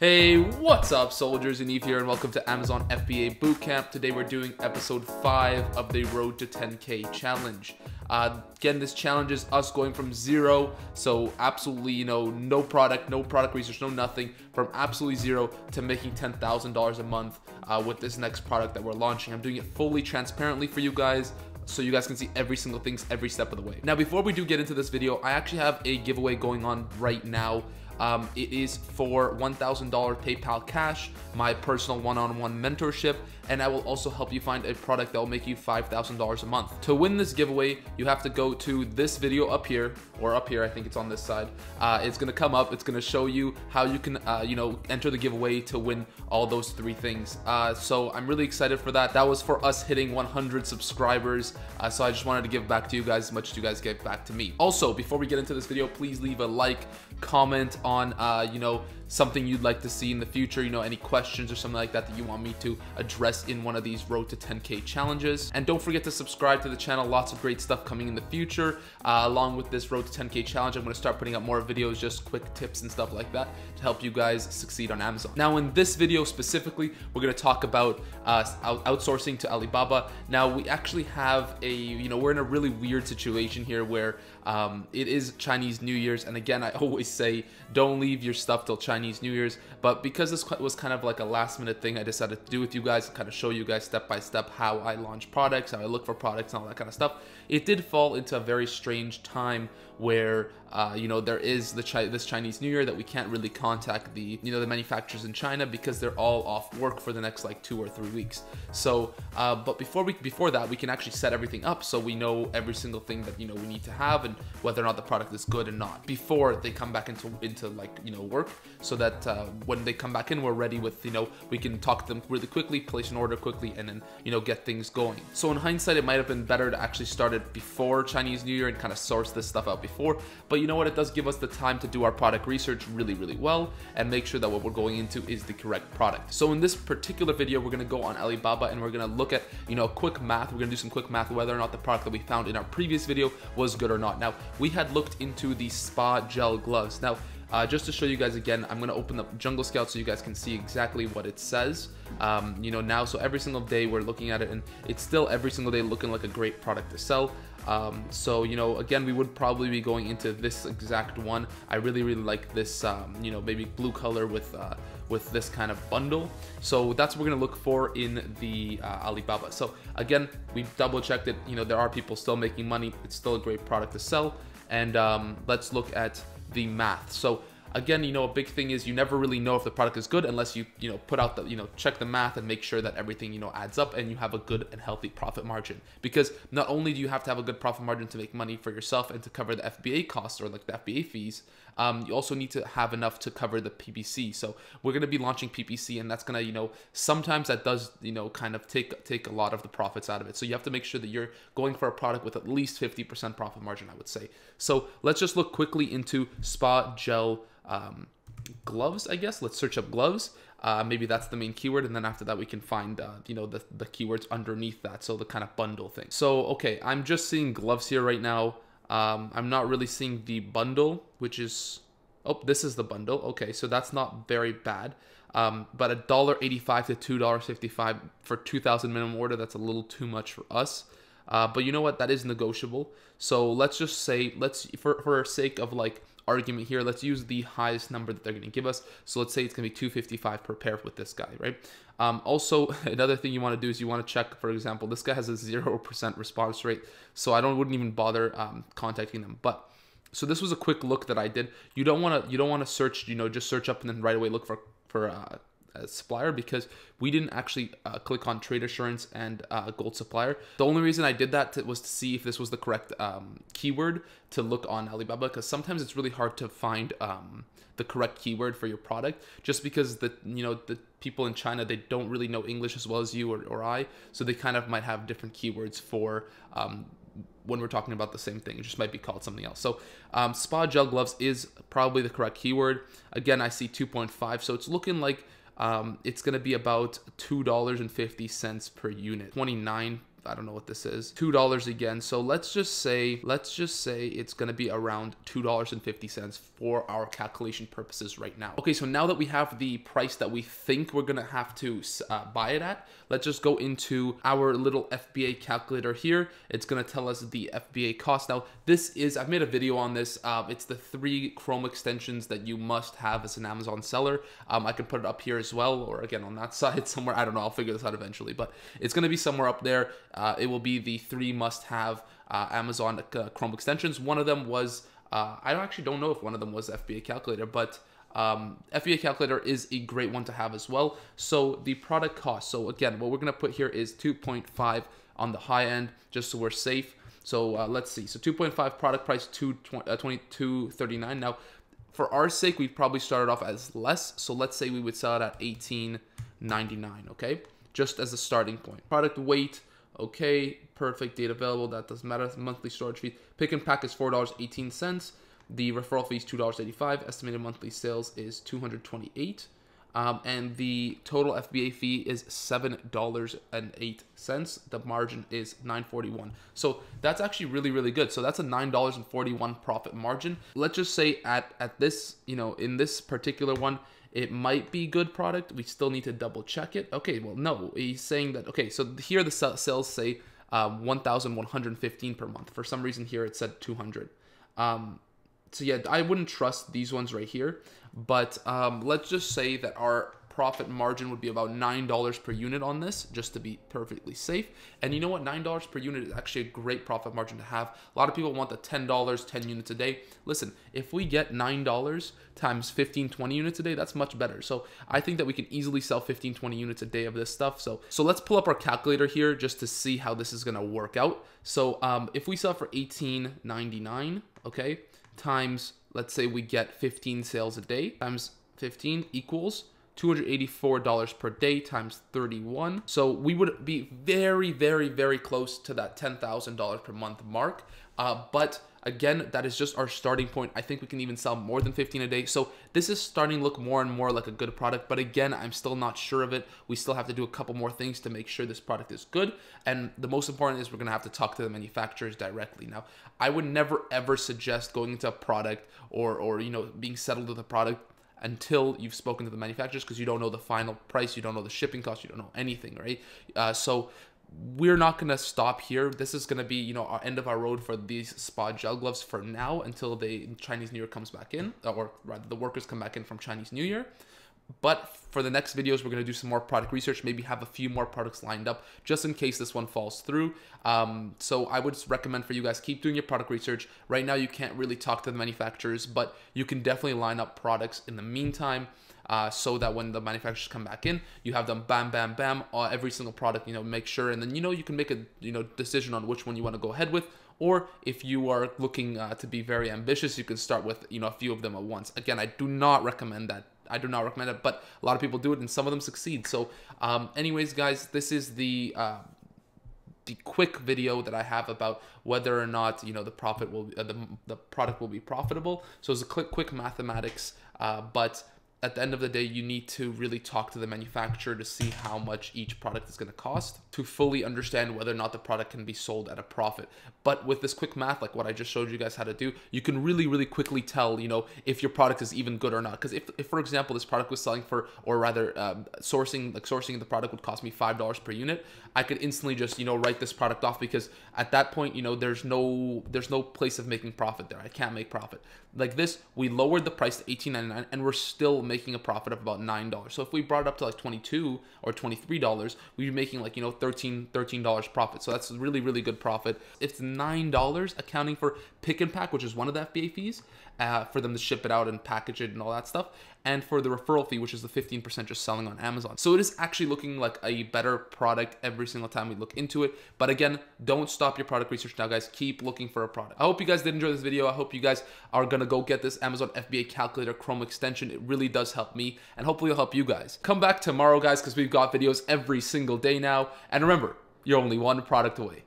Hey, what's up soldiers? Yaniv here and welcome to Amazon FBA Bootcamp. Today we're doing episode 5 of the Road to 10K challenge. Again, this challenge is us going from zero, so absolutely, no product research, no nothing, from absolutely zero to making $10,000 a month with this next product that we're launching. I'm doing it fully transparently for you guys, so you guys can see every single thing, every step of the way. Now, before we do get into this video, I actually have a giveaway going on right now. It is for $1,000 PayPal cash, my personal one-on-one mentorship, and I will also help you find a product that will make you $5,000 a month. To win this giveaway, you have to go to this video up here, or up here, I think it's on this side. It's gonna come up, it's gonna show you how you can, enter the giveaway to win all those 3 things. So I'm really excited for that. That was for us hitting 100 subscribers, so I just wanted to give back to you guys as much as you guys gave back to me. Also, before we get into this video, please leave a like, comment on, something you'd like to see in the future, any questions or something like that that you want me to address in one of these Road to 10K challenges. And don't forget to subscribe to the channel. Lots of great stuff coming in the future. Along with this Road to 10K challenge, I'm going to start putting up more videos, just quick tips and stuff like that to help you guys succeed on Amazon. Now, in this video specifically, we're going to talk about outsourcing to Alibaba. Now, we actually have we're in a really weird situation here where it is Chinese New Year's, and again, I always say don't leave your stuff till Chinese New Year's, but because this was kind of like a last minute thing, I decided to do with you guys, kind of show you guys step by step how I launch products, how I look for products and all that kind of stuff. It did fall into a very strange time where there is this Chinese New Year that we can't really contact the manufacturers in China because they're all off work for the next like 2 or 3 weeks. So but before that, we can actually set everything up so we know every single thing that we need to have and whether or not the product is good or not before they come back into work, so that when they come back in, we're ready with we can talk to them really quickly, place an order quickly, and then get things going. So in hindsight, it might have been better to actually start it before Chinese New Year and kind of source this stuff out before, but you know what, it does give us the time to do our product research really well and make sure that what we're going into is the correct product. So in this particular video, we're going to go on Alibaba and we're going to look at quick math. We're going to do some quick math whether or not the product that we found in our previous video was good or not. Now, we had looked into the spa gel gloves. Now, just to show you guys again, I'm going to open up Jungle Scout so you guys can see exactly what it says. Now, so every single day we're looking at it and it's still every single day looking like a great product to sell. So again, we would probably be going into this exact one. I really like this maybe blue color with this kind of bundle. So that's what we're gonna look for in the Alibaba. So again, we double checked it. There are people still making money. It's still a great product to sell. And let's look at the math. So again, a big thing is you never really know if the product is good unless you put out the check the math and make sure that everything adds up and you have a good and healthy profit margin. Because not only do you have to have a good profit margin to make money for yourself and to cover the FBA costs or like the FBA fees, you also need to have enough to cover the PPC. So we're going to be launching PPC, and that's going to sometimes that does kind of take a lot of the profits out of it. So you have to make sure that you're going for a product with at least 50% profit margin, I would say. So let's just look quickly into spa gel gloves, I guess. Let's search up gloves. Maybe that's the main keyword, and then after that we can find the keywords underneath that, so the kind of bundle thing. So okay, I'm just seeing gloves here right now. I'm not really seeing the bundle, which is, oh, this is the bundle. Okay, so that's not very bad. But $1.85 to $2.55 for 2,000 minimum order, that's a little too much for us. But you know what, that is negotiable. So let's just say, for sake of like argument here, let's use the highest number that they're going to give us. So let's say it's going to be $2.55 per pair with this guy, right? Also, another thing you want to do is you want to check, for example, this guy has a 0% response rate, so I wouldn't even bother contacting them. But so this was a quick look that I did. You don't want to search, just search up and then right away look for a supplier, because we didn't actually click on trade assurance and gold supplier. The only reason I did that was to see if this was the correct keyword to look on Alibaba, because sometimes it's really hard to find the correct keyword for your product, just because the people in China, they don't really know English as well as you or I, so they kind of might have different keywords for when we're talking about the same thing. It just might be called something else. So spa gel gloves is probably the correct keyword. Again, I see 2.5, so it's looking like it's going to be about $2.50 per unit, 29 I don't know what this is, $2 again. So let's just say it's going to be around $2.50 for our calculation purposes right now. Okay, so now that we have the price that we think we're going to have to buy it at, let's just go into our little FBA calculator here. It's going to tell us the FBA cost. Now, this is, I've made a video on this. It's the 3 Chrome extensions that you must have as an Amazon seller. I can put it up here as well, or again on that side somewhere. I don't know. I'll figure this out eventually, but it's going to be somewhere up there. It will be the 3 must-have Amazon Chrome extensions. One of them was, I actually don't know if one of them was FBA calculator, but FBA calculator is a great one to have as well. So the product cost. So again, what we're going to put here is 2.5 on the high end, just so we're safe. So let's see. So 2.5 product price, $22.39. Now, for our sake, we probably started off as less. So let's say we would sell it at $18.99. Okay, just as a starting point. Product weight. Okay, perfect. Date available. That doesn't matter. Monthly storage fee. Pick and pack is $4.18. The referral fee is $2.85. Estimated monthly sales is $228. And the total FBA fee is $7.08. The margin is $9.41. So that's actually really, really good. So that's a $9.41 profit margin. Let's just say at this, in this particular one, it might be good product. We still need to double check it. Okay, well, no, he's saying that, okay, so here the sales say 1,115 per month. For some reason here it said 200. So yeah, I wouldn't trust these ones right here, but let's just say that our profit margin would be about $9 per unit on this, just to be perfectly safe. And you know what? $9 per unit is actually a great profit margin to have. A lot of people want the $10, 10 units a day. Listen, if we get $9 times 15, 20 units a day, that's much better. So I think that we can easily sell 15, 20 units a day of this stuff. So let's pull up our calculator here just to see how this is going to work out. So if we sell for $18.99, okay, times, let's say we get 15 sales a day, times 15 equals $284 per day times 31. So we would be very, very, very close to that $10,000 per month mark. But again, that is just our starting point. I think we can even sell more than 15 a day. So this is starting to look more and more like a good product. But again, I'm still not sure of it. We still have to do a couple more things to make sure this product is good. And the most important is we're going to have to talk to the manufacturers directly. Now, I would never, ever suggest going into a product or being settled with a product until you've spoken to the manufacturers, because you don't know the final price, you don't know the shipping cost, you don't know anything, right? So we're not going to stop here. This is going to be, our end of our road for these spa gel gloves for now until Chinese New Year comes back in, or rather the workers come back in from Chinese New Year. But for the next videos, we're going to do some more product research, maybe have a few more products lined up just in case this one falls through. So I would recommend for you guys, keep doing your product research. Right now, you can't really talk to the manufacturers, but you can definitely line up products in the meantime, so that when the manufacturers come back in, you have them bam, bam, bam, every single product, make sure. And then, you can make a, decision on which one you want to go ahead with. Or if you are looking to be very ambitious, you can start with, a few of them at once. Again, I do not recommend that. But a lot of people do it and some of them succeed. So anyways, guys, this is the quick video that I have about whether or not, the profit will the product will be profitable. So it's a quick mathematics, but at the end of the day, you need to really talk to the manufacturer to see how much each product is going to cost to fully understand whether or not the product can be sold at a profit. But with this quick math, like what I just showed you guys how to do, you can really, really quickly tell, if your product is even good or not. Because if, for example, this product was selling for, or rather sourcing the product would cost me $5 per unit, I could instantly just, write this product off, because at that point, there's no place of making profit there. I can't make profit. Like this, we lowered the price to $18.99 and we're still making a profit of about $9. So if we brought it up to like $22 or $23, we'd be making like, $13 profit. So that's really, really good profit. It's $9 accounting for pick and pack, which is one of the FBA fees, for them to ship it out and package it and all that stuff, and for the referral fee, which is the 15% just selling on Amazon. So it is actually looking like a better product every single time we look into it. But again, don't stop your product research now, guys. Keep looking for a product. I hope you guys did enjoy this video. I hope you guys are gonna go get this Amazon FBA calculator Chrome extension. It really does help me, and hopefully it'll help you guys. Come back tomorrow, guys, because we've got videos every single day now. And remember, you're only one product away.